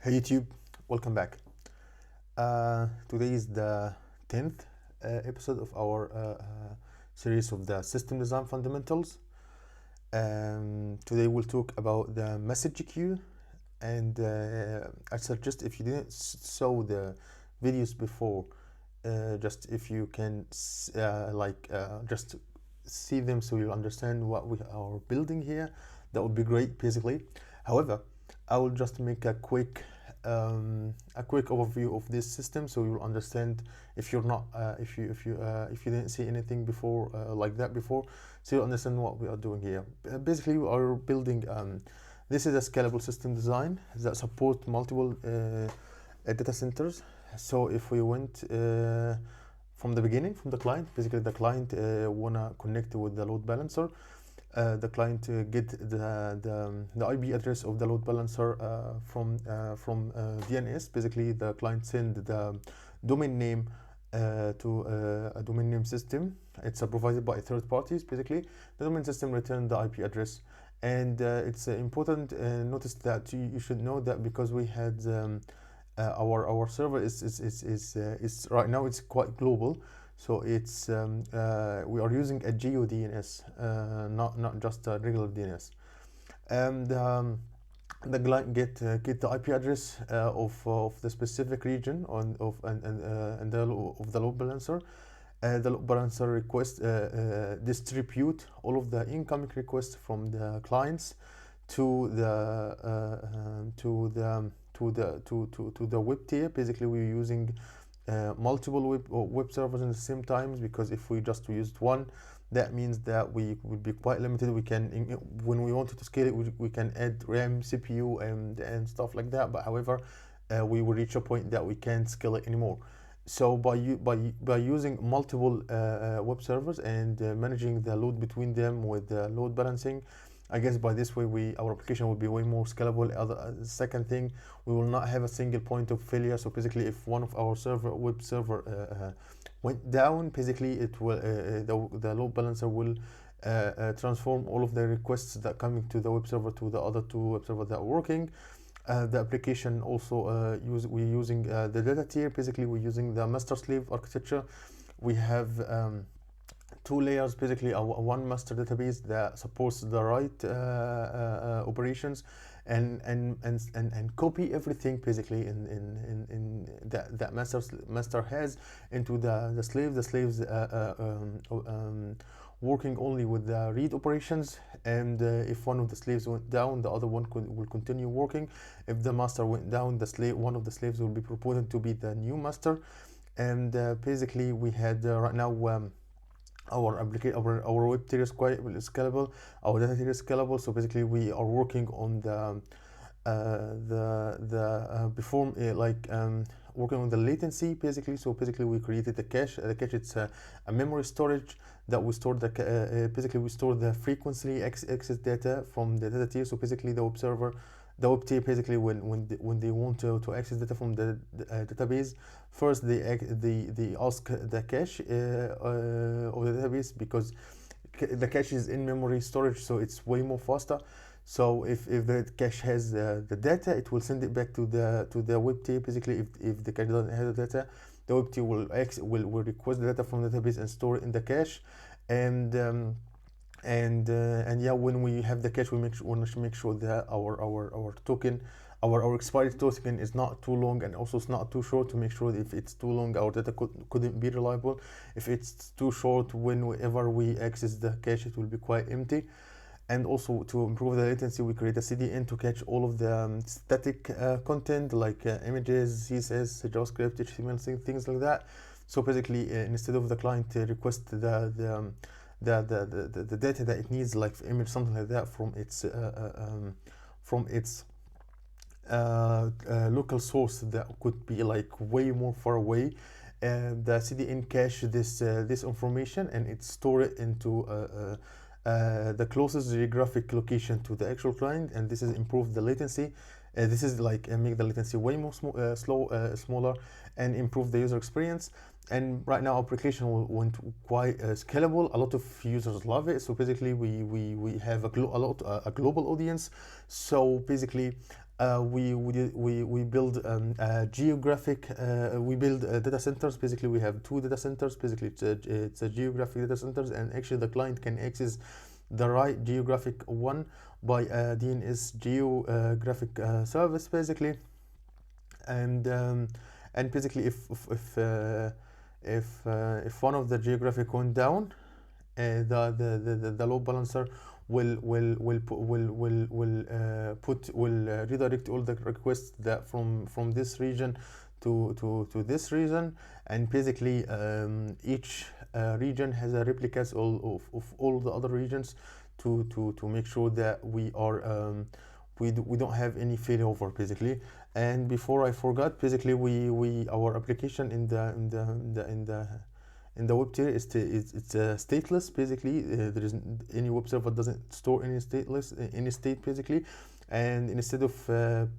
Hey YouTube, welcome back. Today is the 10th episode of our series of the system design fundamentals. Today we'll talk about the message queue, and I suggest if you didn't saw the videos before, just if you can just see them so you understand what we are building here, that would be great basically. However, I will just make a quick overview of this system so you'll understand if you're not if you didn't see anything before like that before, so you understand what we are doing here. Basically we are building this is a scalable system design that support multiple data centers. So if we went from the beginning, from the client, basically the client wanna connect with the load balancer. The client get the IP address of the load balancer from DNS. Basically, the client send the domain name to a domain name system. It's provided by third parties. Basically, the domain system return the IP address, and it's important. Notice that you should know that because we had our server is right now it's quite global. So it's we are using a GeoDNS, not just a regular DNS, and the client get the IP address of the specific region of the load balancer. The load balancer request distribute all of the incoming requests from the clients to the web tier. Basically, we're using multiple web servers in the same times, because if we just used one, that means that we would be quite limited. We can, when we wanted to scale it, we can add RAM, CPU, and stuff like that. But however, we will reach a point that we can't scale it anymore. So by using multiple web servers and managing the load between them with load balancing, I guess by this way our application will be way more scalable. Second thing, we will not have a single point of failure. So basically, if one of our web server went down, basically it will the load balancer will transform all of the requests that coming to the web server to the other two web servers that are working. The application also we're using the data tier. Basically, we're using the master slave architecture. We have two layers, basically one master database that supports the write operations and copy everything basically in that master has into the slave. The slaves working only with the read operations, and if one of the slaves went down, the other one will continue working. If the master went down, one of the slaves will be proposed to be the new master. And basically we had right now our application, our web tier is quite scalable, our data tier is scalable. So basically we are working on working on the latency basically. So basically we created the cache. The cache, it's a memory storage that we store basically we store the frequently access data from the data tier. So basically the web tier basically when they want to access data from the database, first they ask the cache of the database, because the cache is in memory storage, so it's way more faster. So if the cache has the data, it will send it back to the web tier. Basically, if the cache doesn't have the data, the web tier will request the data from the database and store it in the cache. And yeah, when we have the cache, we want to make sure that our token, our expired token is not too long, and also it's not too short, to make sure that if it's too long, our data couldn't be reliable. If it's too short, whenever we access the cache, it will be quite empty. And also to improve the latency, we create a CDN to catch all of the static content like images, CSS, JavaScript, HTML, things like that. So basically, instead of the client request the data that it needs, like image, something like that, from its local source that could be like way more far away, the CDN cache this information, and it store it into the closest geographic location to the actual client, and this is improve the latency. This is like make the latency way more smaller, and improve the user experience. And right now our application went quite scalable. A lot of users love it. So basically we have a global audience. So basically We build geographic, we build data centers. Basically, we have two data centers. Basically, it's a geographic data centers, and actually the client can access the right geographic one by DNS geographic service, basically. And basically, if one of the geographic went down, the load balancer will redirect all the requests that from this region to this region. And basically each region has a replicas of all the other regions to make sure that we don't have any failover, basically. And before I forgot, basically our application in the web tier it's stateless, basically. There is any web server doesn't store any any state, basically. And instead of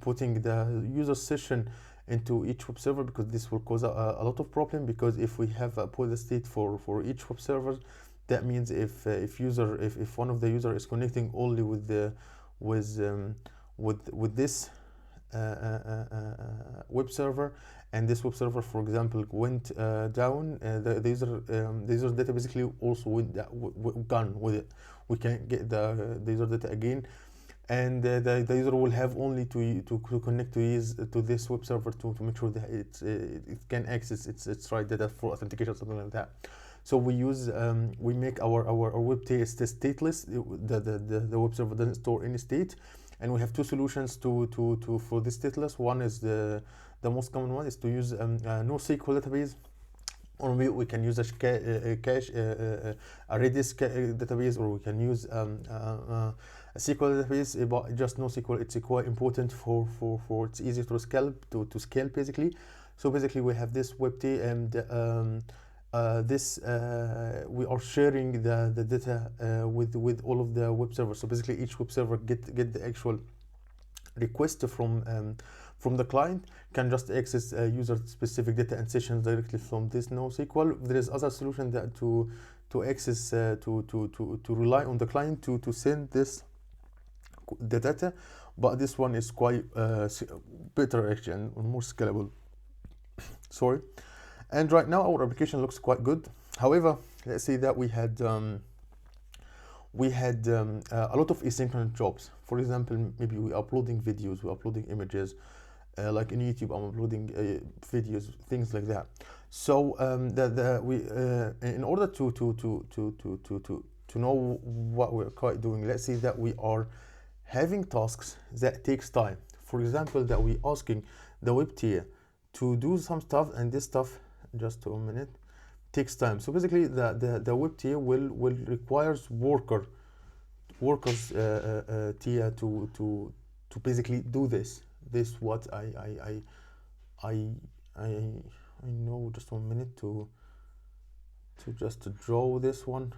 putting the user session into each web server, because this will cause a lot of problem, because if we have put the state for each web server, that means if one of the user is connecting only with this web server, and this web server, for example, went down, the user data basically also went gone with it. We can't get the user data again, and the user will have only to connect to this web server to make sure that it can access its right data for authentication or something like that. So we make our web test stateless. The web server doesn't store any state, and we have two solutions for this stateless. One is the most common one is to use a NoSQL database, or we can use a cache, a Redis database, or we can use a SQL database. But just NoSQL, it's quite important for it's easier to scale, basically. So basically we have this web t, and we are sharing the data with all of the web servers. So basically each web server get the actual request from the client, can just access user specific data and sessions directly from this NoSQL. There is other solution that to access to rely on the client to send the data, but this one is quite better actually, and more scalable. Sorry. And right now our application looks quite good. However, let's say that we had a lot of asynchronous jobs. For example, maybe we're uploading videos, we're uploading images, like in YouTube I'm uploading videos, things like that. So in order to know what we're quite doing, let's say that we are having tasks that takes time. For example, that we're asking the web tier to do some stuff, and this stuff, just a minute, takes time. So basically the web tier will requires workers tier to basically do this what I know. Just 1 minute to just to draw this one,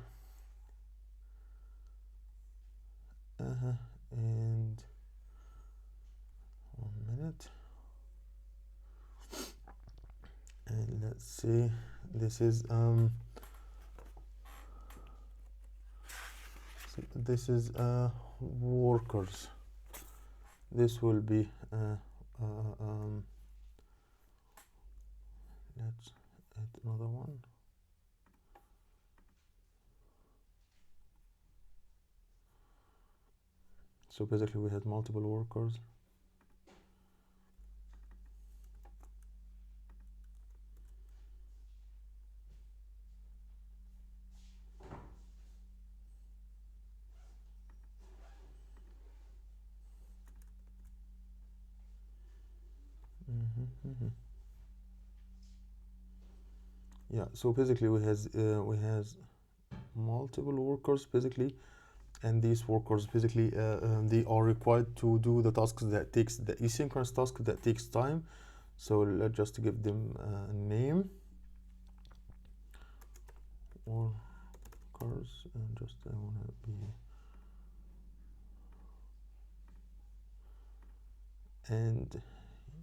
and 1 minute. And let's see, this is workers. This will be let's add another one. So basically we had multiple workers. Yeah, so basically we has multiple workers, basically, and these workers basically they are required to do the tasks that takes the asynchronous task that takes time. So let's just give them a name, workers, and just I want to be, and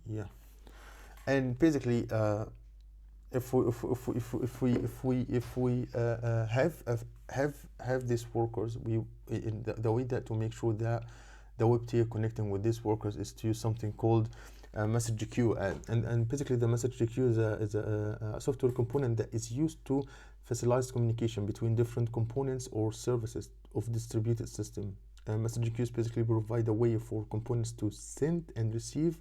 yeah, and basically if we have these workers, we in the way that to make sure that the web tier connecting with these workers is to use something called message queue, and basically the message queue is a software component that is used to facilitate communication between different components or services of distributed system. Message queues basically provide a way for components to send and receive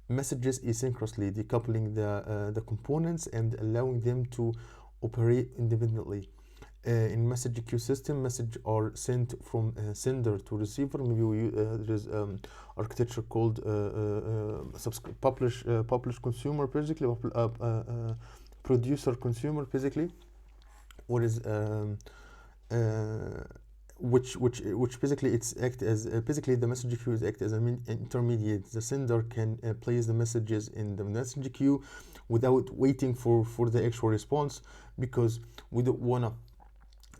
messages asynchronously, decoupling the components and allowing them to operate independently. In message queue system, messages are sent from sender to receiver. Maybe there is architecture called publish consumer, basically producer consumer, basically, what is which basically it's act as basically the message queue is act as an intermediate. The sender can place the messages in the message queue without waiting for the actual response, because we don't wanna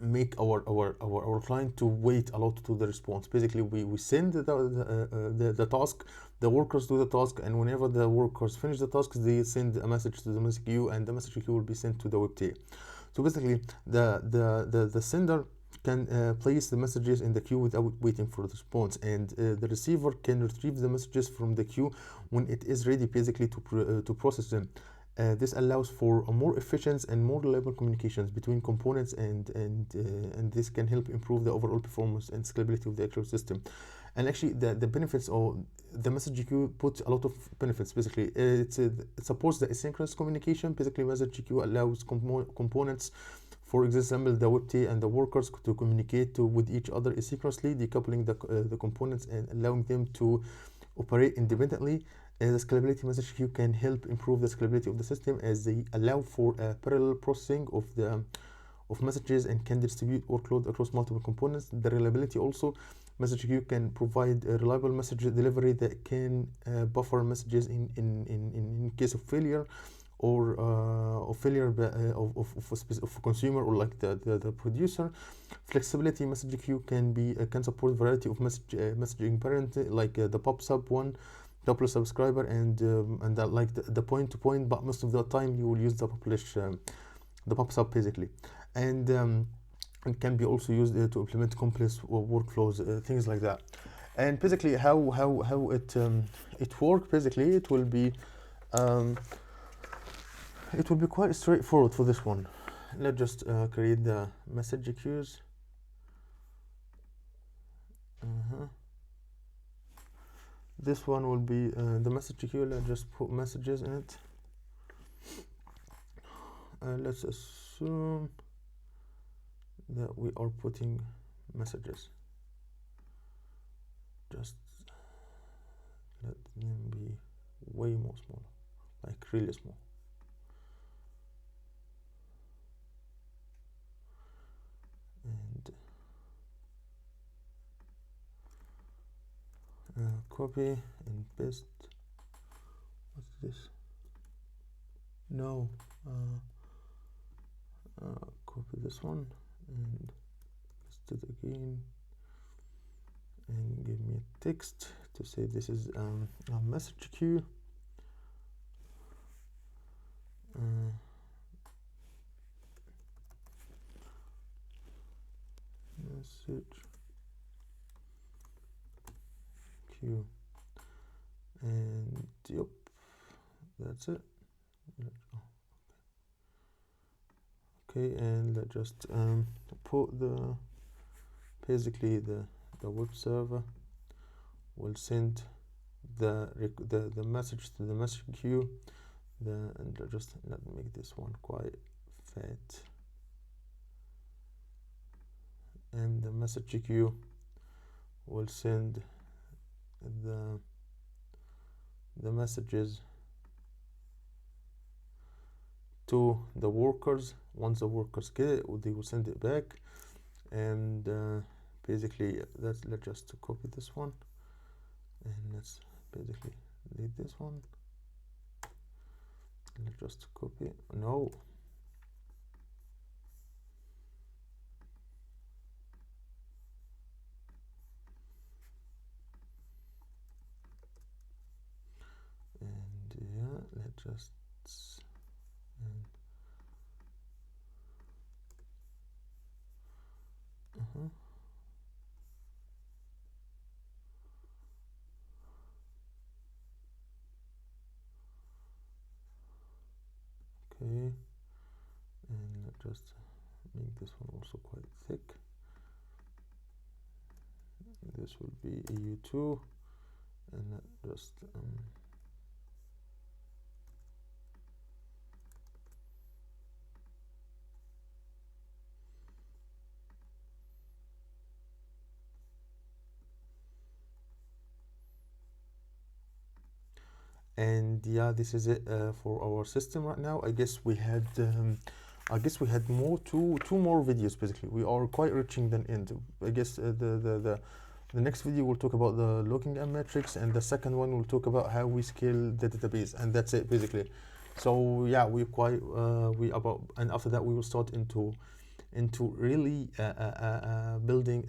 make our client to wait a lot to the response. Basically we send the task, the workers do the task, and whenever the workers finish the task, they send a message to the message queue, and the message queue will be sent to the web tier. So basically the sender can place the messages in the queue without waiting for the response, and the receiver can retrieve the messages from the queue when it is ready, basically to process them. This allows for a more efficient and more reliable communications between components, and this can help improve the overall performance and scalability of the actual system. And actually the benefits of the message queue put a lot of benefits. Basically it supports the asynchronous communication. Basically message queue allows components, for example the web tier and the workers, to communicate with each other asynchronously, decoupling the components and allowing them to operate independently. The scalability message queue can help improve the scalability of the system, as they allow for parallel processing of messages and can distribute workload across multiple components. The reliability also, message queue can provide a reliable message delivery that can buffer messages in case of failure or failure of a consumer or like the producer. Flexibility, message queue can support variety of messaging parent, like the pop-up one, double subscriber, and like the point-to-point, but most of the time you will use the pop-up basically, and it can be also used to implement complex workflows, things like that. And basically how it works, basically it will be quite straightforward for this one. Let's just create the message queues. This one will be the message queue. Let's just put messages in it. Let's assume that we are putting messages. Just let them be way more small, like really small. And copy and paste. What's this? No. Copy this one and paste it again, and give me a text to say this is a message queue. Message queue, and yep, that's it. Okay, and let's just put basically the web server will send the message to the message queue. And just let me make this one quite fat, and the message queue will send the messages to the workers. Once the workers get it, they will send it back, and basically let's just copy this one, and let's basically delete this one. Let's just copy. No. And yeah, let's just Okay, and just make this one also quite thick. This will be EU2, and just and yeah, this is it for our system right now. I guess we had more two more videos. Basically, we are quite reaching the end. I guess the next video will talk about the looking at metrics, and the second one will talk about how we scale the database, and that's it basically. So yeah, we quite we about, and after that we will start into really building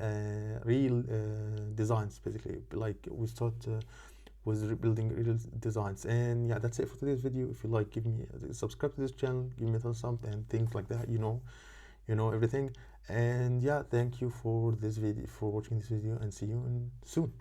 real designs. Basically, like we start with building real designs. And yeah, that's it for today's video. If you like, give me subscribe to this channel, give me a thumbs up, and things like that. You know everything. And yeah, thank you for this video, for watching this video, and see you soon.